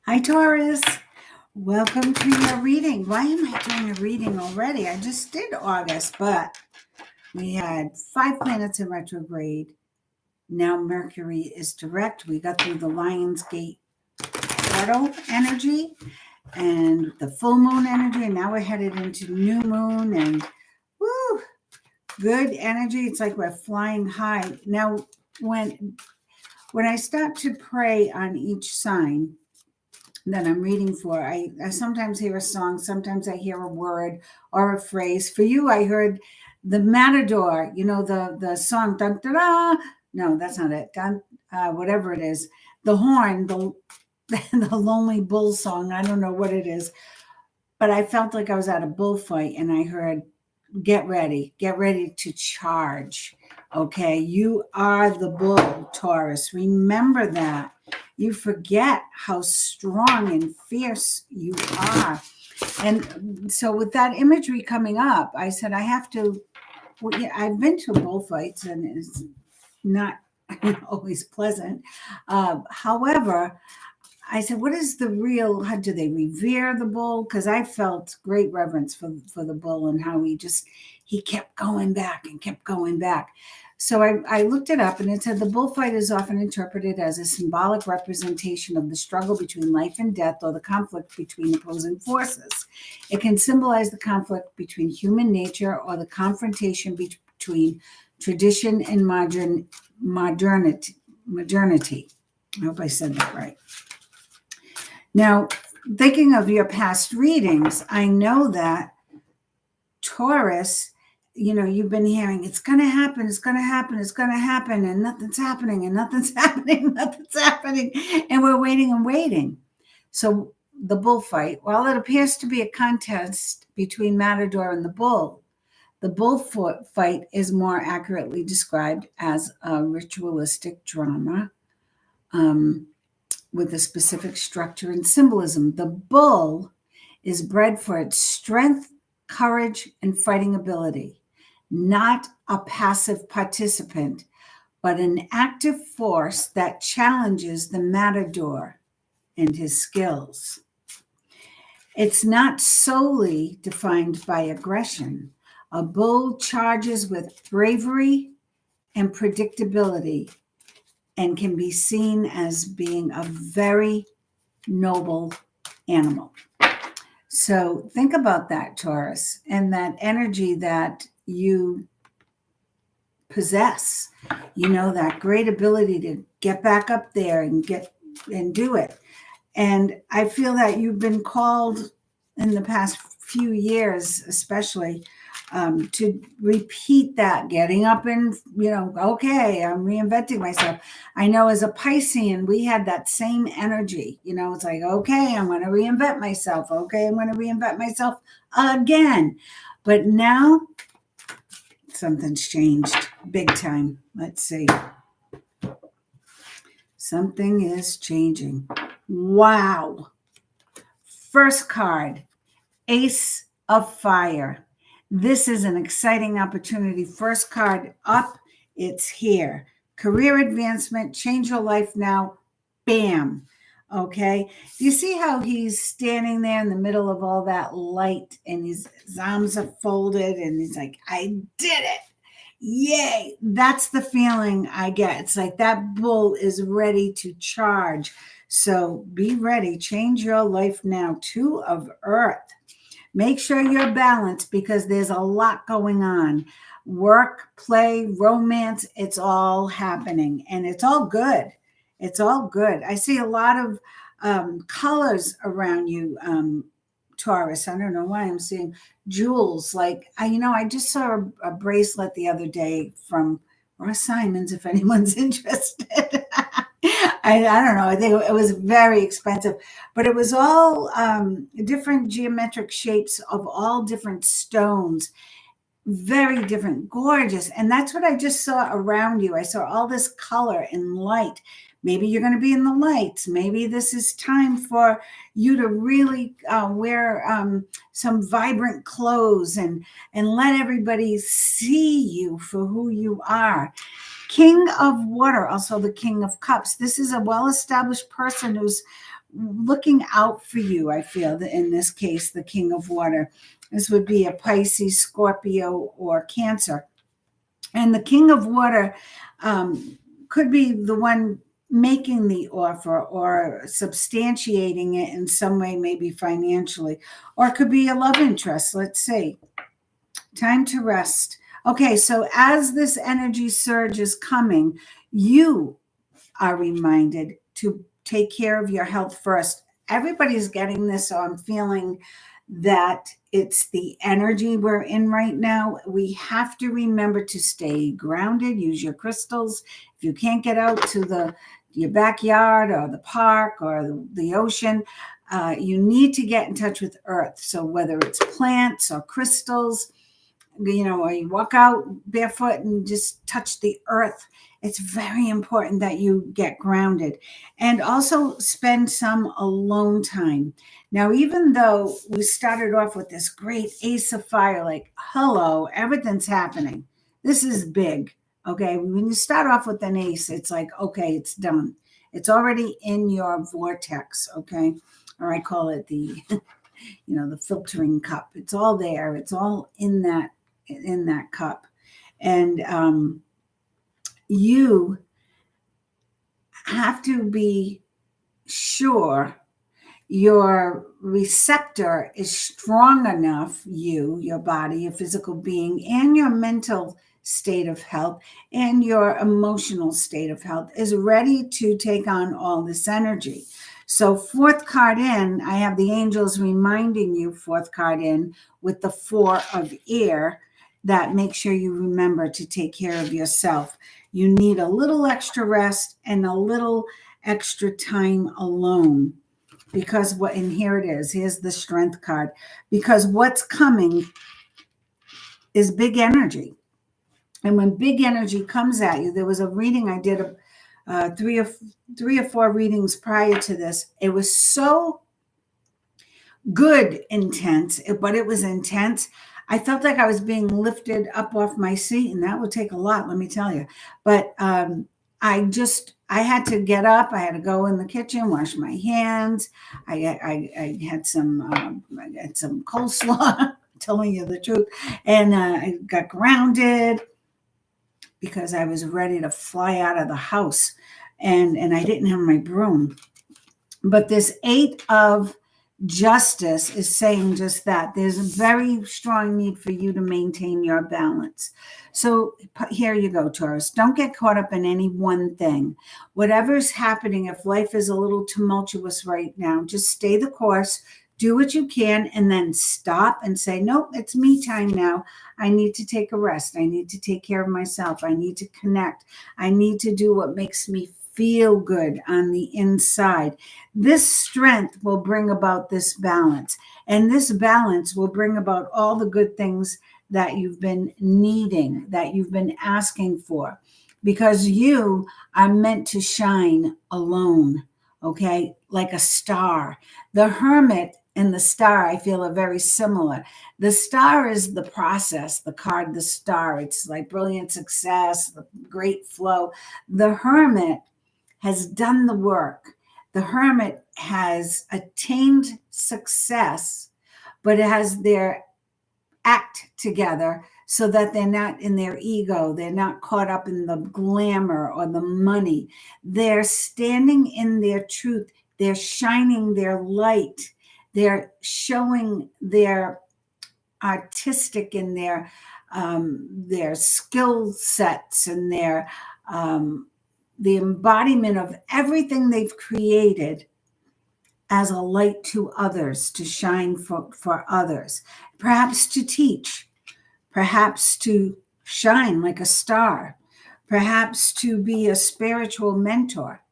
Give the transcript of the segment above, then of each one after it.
Hi, Taurus. Welcome to your reading. Why am I doing a reading already? I just did August, but we had 5 planets in retrograde. Now Mercury is direct. We got through the Lion's Gate portal energy and the full moon energy, and now we're headed into new moon and woo, good energy. It's like we're flying high. Now, when I start to pray on each sign that I'm reading for, I sometimes hear a song, sometimes I hear a word or a phrase. For you, I heard the Matador, the song, dun, da, da. No, that's not it. Dun, whatever it is. The horn, the Lonely Bull song. I don't know what it is. But I felt like I was at a bullfight and I heard, get ready to charge. Okay, you are the bull, Taurus. Remember that. You forget how strong and fierce you are. And so, with that imagery coming up, I said, I have to. Well, yeah, I've been to bullfights and it's not always pleasant. However, I said, what is the real, how do they revere the bull? Because I felt great reverence for the bull and how he kept going back and kept going back. So I looked it up and it said the bullfight is often interpreted as a symbolic representation of the struggle between life and death or the conflict between opposing forces. It can symbolize the conflict between human nature or the confrontation between tradition and modernity. I hope I said that right. Now, thinking of your past readings, I know that Taurus, you've been hearing it's going to happen, it's going to happen, it's going to happen, and nothing's happening, and nothing's happening, nothing's happening, and we're waiting and waiting. So the bullfight, while it appears to be a contest between Matador and the bullfight is more accurately described as a ritualistic drama. With a specific structure and symbolism. The bull is bred for its strength, courage, and fighting ability, not a passive participant, but an active force that challenges the matador and his skills. It's not solely defined by aggression. A bull charges with bravery and predictability and can be seen as being a very noble animal. So think about that, Taurus, and that energy that you possess, that great ability to get back up there and do it. And I feel that you've been called in the past few years, especially, to repeat that, getting up and, okay, I'm reinventing myself. I know as a Piscean, we had that same energy. It's like, okay, I'm going to reinvent myself. Okay, I'm going to reinvent myself again. But now something's changed big time. Let's see. Something is changing. Wow. First card, Ace of Fire. This is an exciting opportunity. First card up, it's here. Career advancement, change your life now. Bam. Okay. Do you see how he's standing there in the middle of all that light and his arms are folded and he's like, I did it. Yay. That's the feeling I get. It's like that bull is ready to charge. So be ready. Change your life now. Two of Earth. Make sure you're balanced because there's a lot going on. Work, play, romance, it's all happening and it's all good. It's all good. I see a lot of colors around you, Taurus. I don't know why I'm seeing jewels. Like, I just saw a bracelet the other day from Ross Simons, if anyone's interested. I don't know. I think it was very expensive, but it was all different geometric shapes of all different stones. Very different, gorgeous. And that's what I just saw around you. I saw all this color and light. Maybe you're going to be in the lights. Maybe this is time for you to really wear some vibrant clothes and let everybody see you for who you are. King of Water, also the King of Cups. This is a well-established person who's looking out for you, I feel, that in this case, the King of Water. This would be a Pisces, Scorpio, or Cancer. And the King of Water could be the one making the offer or substantiating it in some way, maybe financially, or it could be a love interest. Let's see. Time to rest. Okay, so as this energy surge is coming, you are reminded to take care of your health first. Everybody's getting this, so I'm feeling that it's the energy we're in right now. We have to remember to stay grounded, use your crystals. If you can't get out to your backyard or the park or the ocean, you need to get in touch with earth. So whether it's plants or crystals, or you walk out barefoot and just touch the earth. It's very important that you get grounded and also spend some alone time. Now, even though we started off with this great Ace of Fire, like, hello, everything's happening. This is big. Okay. When you start off with an ace, it's like, okay, it's done. It's already in your vortex. Okay. Or I call it the, the filtering cup. It's all there. It's all in that cup. And you have to be sure your receptor is strong enough, your body, your physical being, and your mental state of health and your emotional state of health is ready to take on all this energy. So fourth card in, I have the angels reminding you, fourth card in, with the 4 of air, that make sure you remember to take care of yourself. You need a little extra rest and a little extra time alone. Because and here it is, here's the strength card. Because what's coming is big energy. And when big energy comes at you, there was a reading I did, three or four readings prior to this. It was so good, intense, but it was intense. I felt like I was being lifted up off my seat, and that would take a lot, let me tell you. But I had to get up. I had to go in the kitchen, wash my hands. I had some coleslaw, telling you the truth, and I got grounded because I was ready to fly out of the house, and I didn't have my broom. But this 8 of Justice is saying just that. There's a very strong need for you to maintain your balance. So here you go, Taurus. Don't get caught up in any one thing. Whatever's happening, if life is a little tumultuous right now, just stay the course, do what you can, and then stop and say, nope, it's me time now. I need to take a rest. I need to take care of myself. I need to connect. I need to do what makes me feel good on the inside. This strength will bring about this balance, and this balance will bring about all the good things that you've been needing, that you've been asking for, because you are meant to shine alone, okay? Like a star. The hermit and the star, I feel, are very similar. The star is the process, the card, the star. It's like brilliant success, the great flow. The hermit has done the work. The hermit has attained success, but it has their act together so that they're not in their ego. They're not caught up in the glamour or the money. They're standing in their truth. They're shining their light. They're showing their artistic and their skill sets and their the embodiment of everything they've created as a light to others, to shine for others, perhaps to teach, perhaps to shine like a star, perhaps to be a spiritual mentor,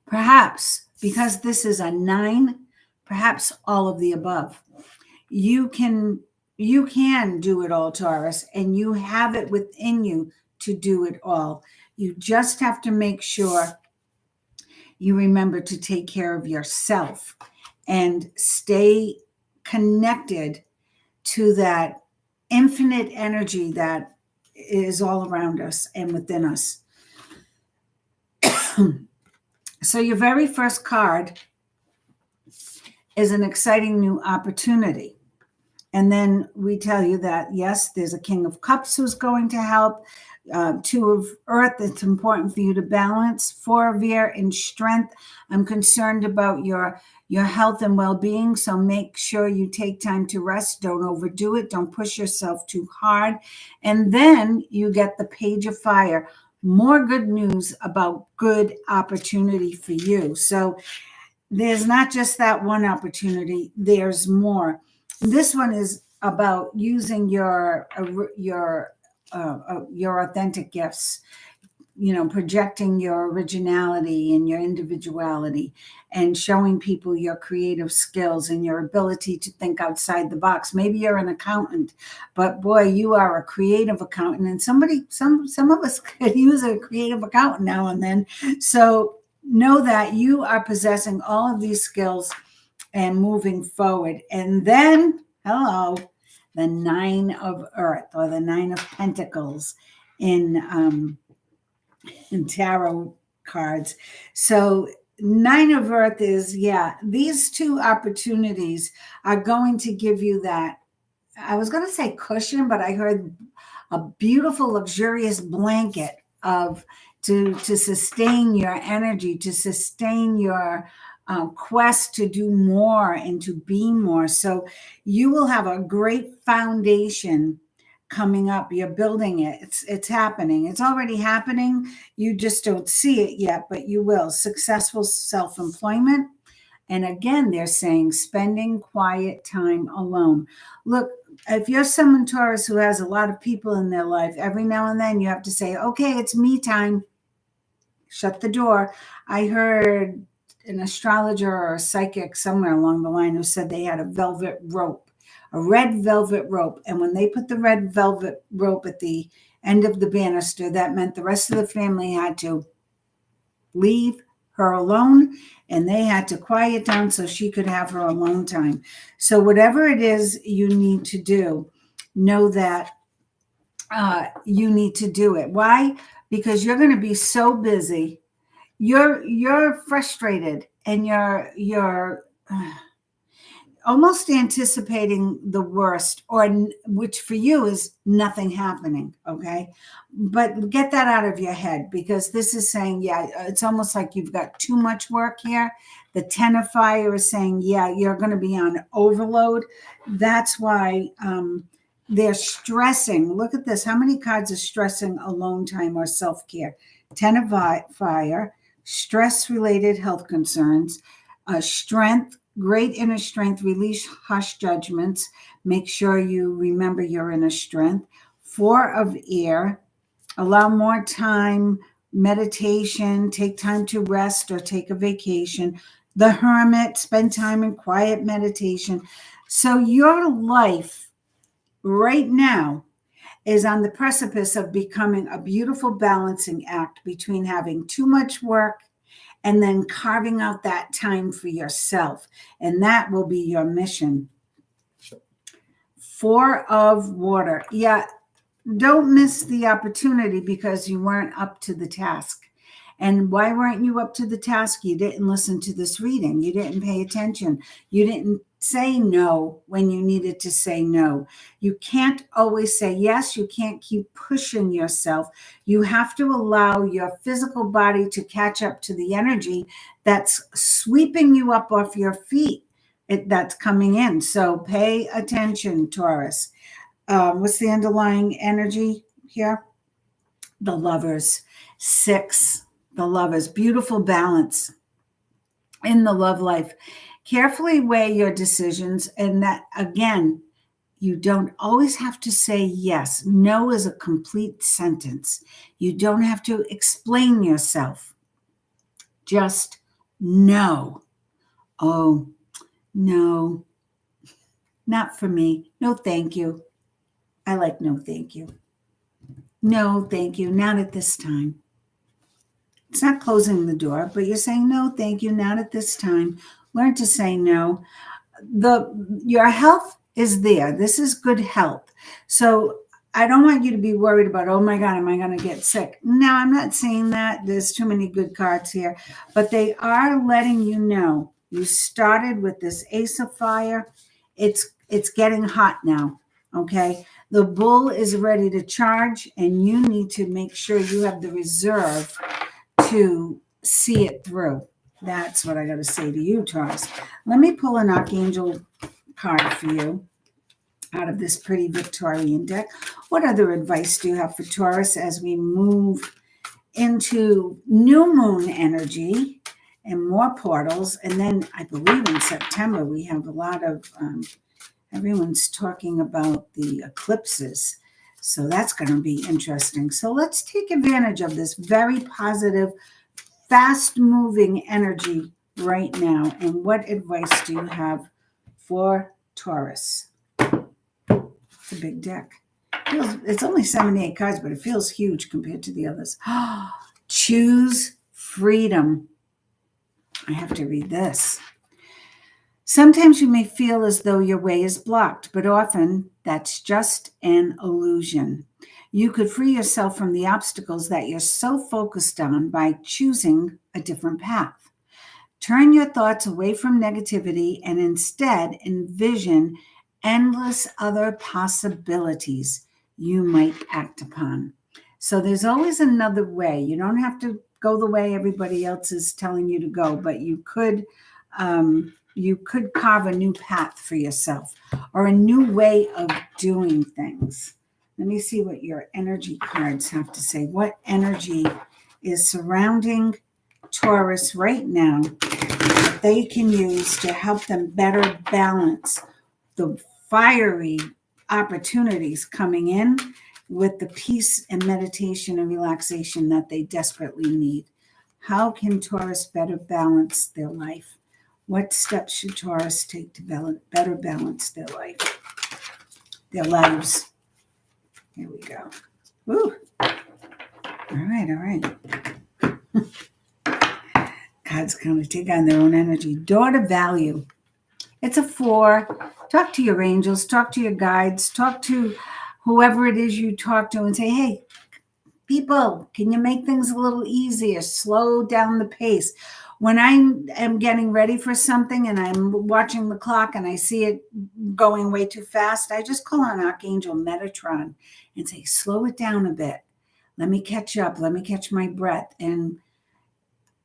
perhaps, because this is a 9, perhaps all of the above. You can do it all, Taurus, and you have it within you to do it all. You just have to make sure you remember to take care of yourself and stay connected to that infinite energy that is all around us and within us. So your very first card is an exciting new opportunity. And then we tell you that, yes, there's a King of Cups who's going to help. Two of Earth, it's important for you to balance. Four of Air in strength. I'm concerned about your health and well-being, so make sure you take time to rest. Don't overdo it. Don't push yourself too hard. And then you get the Page of Fire. More good news about good opportunity for you. So there's not just that one opportunity, there's more. This one is about using your authentic gifts, projecting your originality and your individuality, and showing people your creative skills and your ability to think outside the box. Maybe you're an accountant, but boy, you are a creative accountant, and some of us could use a creative accountant now and then. So know that you are possessing all of these skills and moving forward. And then, hello, the Nine of Earth, or the Nine of Pentacles in tarot cards. So Nine of Earth is, these two opportunities are going to give you that, I was going to say cushion, but I heard a beautiful, luxurious blanket to sustain your energy, to sustain your quest to do more and to be more. So you will have a great foundation coming up. You're building it. It's happening. It's already happening. You just don't see it yet, but you will. Successful self-employment. And again, they're saying spending quiet time alone. Look, if you're someone, Taurus, who has a lot of people in their life, every now and then you have to say, okay, it's me time. Shut the door. I heard an astrologer or a psychic somewhere along the line who said they had a velvet rope, a red velvet rope. And when they put the red velvet rope at the end of the banister, that meant the rest of the family had to leave her alone, and they had to quiet down so she could have her alone time. So whatever it is you need to do, know that you need to do it. Why? Because you're going to be so busy. You're frustrated, and you're almost anticipating the worst, or which for you is nothing happening. Okay. But get that out of your head, because this is saying, it's almost like you've got too much work here. The Ten of Fire is saying, you're going to be on overload. That's why they're stressing. Look at this. How many cards are stressing alone time or self-care? Ten of Fire, stress-related health concerns, strength, great inner strength, release harsh judgments. Make sure you remember your inner strength. Four of Air, allow more time, meditation, take time to rest or take a vacation. The Hermit, spend time in quiet meditation. So your life right now is on the precipice of becoming a beautiful balancing act between having too much work and then carving out that time for yourself. And that will be your mission. Four of Water. Don't miss the opportunity because you weren't up to the task. And why weren't you up to the task? You didn't listen to this reading. You didn't pay attention. You didn't say no when you needed to say no. You can't always say yes. You can't keep pushing yourself. You have to allow your physical body to catch up to the energy that's sweeping you up off your feet. That's coming in. So pay attention, Taurus. What's the underlying energy here? The Lovers. 6. The Lovers. Beautiful balance in the love life. Carefully weigh your decisions, and that, again, you don't always have to say yes. No is a complete sentence. You don't have to explain yourself. Just no. Oh, no. Not for me. No, thank you. I like no, thank you. No, thank you. Not at this time. It's not closing the door, but you're saying, no, thank you, not at this time. Learn to say no. Your health is there. This is good health. So I don't want you to be worried about, oh my God, am I going to get sick? No, I'm not saying that. There's too many good cards here, but they are letting you know you started with this Ace of Fire. It's getting hot now. Okay. The bull is ready to charge, and you need to make sure you have the reserve to see it through. That's what I got to say to you, Taurus. Let me pull an Archangel card for you out of this pretty Victorian deck. What other advice do you have for Taurus as we move into new moon energy and more portals? And then I believe in September we have a lot of, everyone's talking about the eclipses. So that's going to be interesting. So let's take advantage of this very positive, fast moving energy right now. And what advice do you have for Taurus? It's a big deck. It's only 78 cards, but it feels huge compared to the others. Choose freedom. I have to read this. Sometimes you may feel as though your way is blocked, but often that's just an illusion. You could free yourself from the obstacles that you're so focused on by choosing a different path. Turn your thoughts away from negativity and instead envision endless other possibilities you might act upon. So there's always another way. You don't have to go the way everybody else is telling you to go, but you could carve a new path for yourself or a new way of doing things. Let me see what your energy cards have to say. What energy is surrounding Taurus right now that they can use to help them better balance the fiery opportunities coming in with the peace and meditation and relaxation that they desperately need? How can Taurus better balance their life? What steps should Taurus take to better balance their life, their lives? Here we go. Woo. All right. God's going to take on their own energy. Daughter value. It's a 4. Talk to your angels, talk to your guides, talk to whoever it is you talk to and say, hey, people, can you make things a little easier? Slow down the pace. When I am getting ready for something and I'm watching the clock and I see it going way too fast, I just call on Archangel Metatron and say, slow it down a bit. Let me catch up. Let me catch my breath. And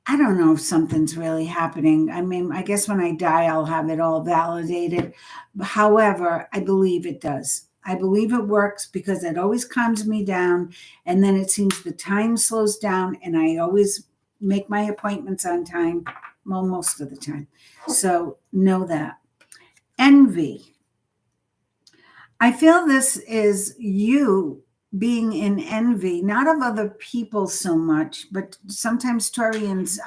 I don't know if something's really happening. I mean, I guess when I die, I'll have it all validated. However, I believe it does. I believe it works because it always calms me down. And then it seems the time slows down and I always make my appointments on time. Well, most of the time. So know that. Envy. I feel this is you being in envy, not of other people so much, but sometimes Taurians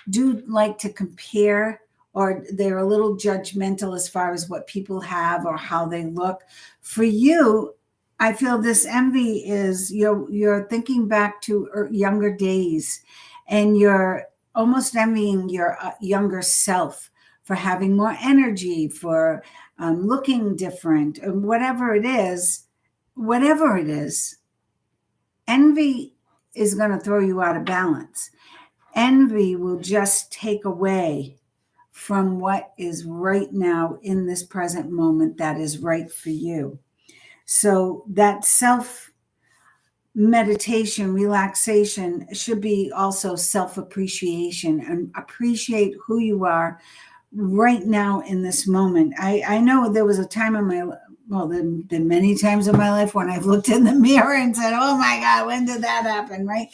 do like to compare, or they're a little judgmental as far as what people have or how they look. For you, I feel this envy is you're thinking back to younger days, and you're almost envying your younger self for having more energy, for looking different, whatever it is. Envy is going to throw you out of balance. Envy will just take away from what is right now in this present moment that is right for you. So that self meditation, relaxation should be also self-appreciation, and appreciate who you are right now in this moment. I know there was a time in my, well, there have been many times in my life when I've looked in the mirror and said, oh my God, when did that happen, right?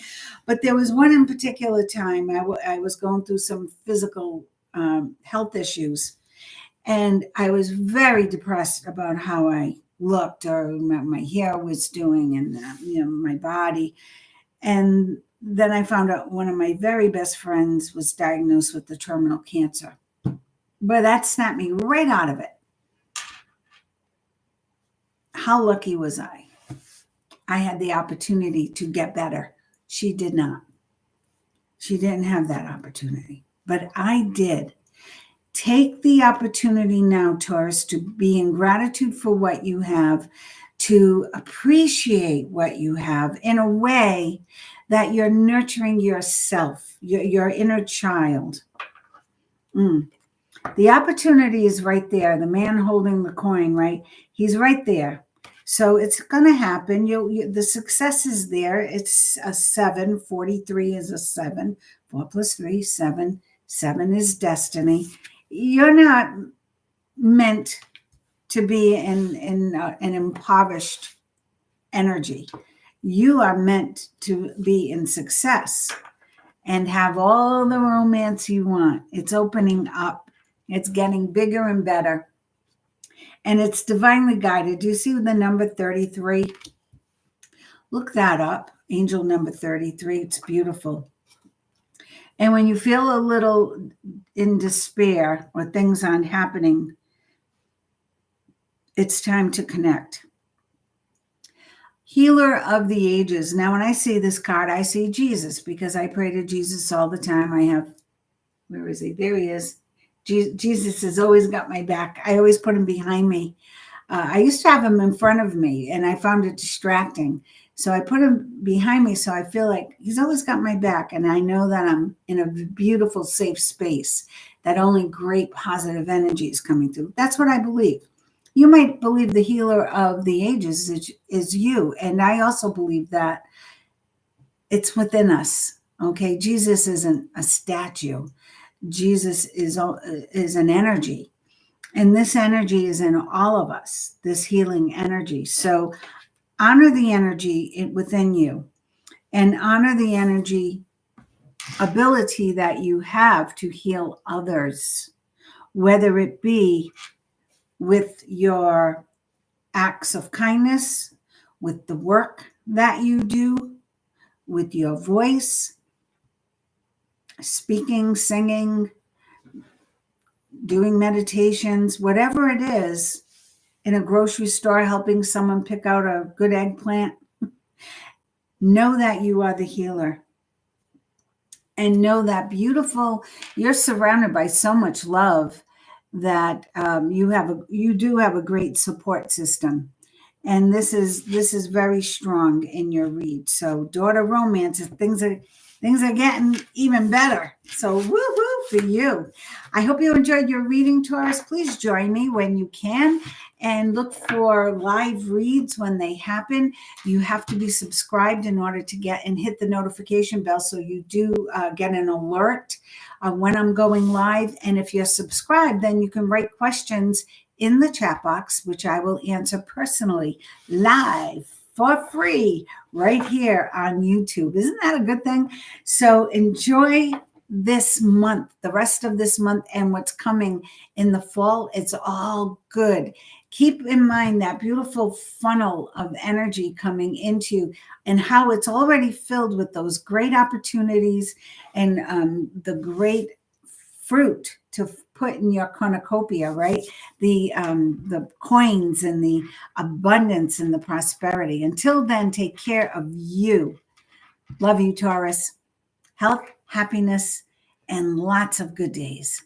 But there was one in particular time I was going through some physical health issues, and I was very depressed about how I looked or my hair was doing, and my body. And then I found out one of my very best friends was diagnosed with the terminal cancer. But that snapped me right out of it. How lucky was I? I had the opportunity to get better. She did not. She didn't have that opportunity, but I did. Take the opportunity now, Taurus, to be in gratitude for what you have, to appreciate what you have in a way that you're nurturing yourself, your inner child. The opportunity is right there. The man holding the coin, right? He's right there. So it's going to happen. The success is there. It's a 7. 43 is a 7. 4 plus 3, 7. 7 is destiny. You're not meant to be in an impoverished energy. You are meant to be in success and have all the romance you want. It's opening up. It's getting bigger and better. And it's divinely guided. Do you see the number 33? Look that up. Angel number 33. It's beautiful. And when you feel a little in despair or things aren't happening, it's time to connect. Healer of the ages. Now, when I see this card, I see Jesus because I pray to Jesus all the time. I have, where is he? There he is. Jesus has always got my back. I always put him behind me. I used to have him in front of me, and I found it distracting. So I put him behind me, so I feel like he's always got my back, and I know that I'm in a beautiful, safe space, that only great positive energy is coming through. That's what I believe. You might believe the healer of the ages is you, and I also believe that it's within us, okay? Jesus isn't a statue. Jesus is an energy. And this energy is in all of us, this healing energy. So honor the energy within you and honor the energy ability that you have to heal others, whether it be with your acts of kindness, with the work that you do, with your voice, speaking, singing, doing meditations, whatever it is, in a grocery store, helping someone pick out a good eggplant. Know that you are the healer. And know that you're surrounded by so much love that you do have a great support system. And this is very strong in your read. So daughter romance, things are getting even better. So woo-hoo for you. I hope you enjoyed your reading, Taurus. Please join me when you can and look for live reads when they happen. You have to be subscribed in order to get and hit the notification bell so you do get an alert when I'm going live. And if you're subscribed, then you can write questions in the chat box, which I will answer personally live for free right here on YouTube. Isn't that a good thing? So enjoy this month, the rest of this month, and what's coming in the fall. It's all good. Keep in mind that beautiful funnel of energy coming into you and how it's already filled with those great opportunities and the great fruit to put in your cornucopia, right? The coins and the abundance and the prosperity. Until then, take care of you. Love you, Taurus. Health, happiness, and lots of good days.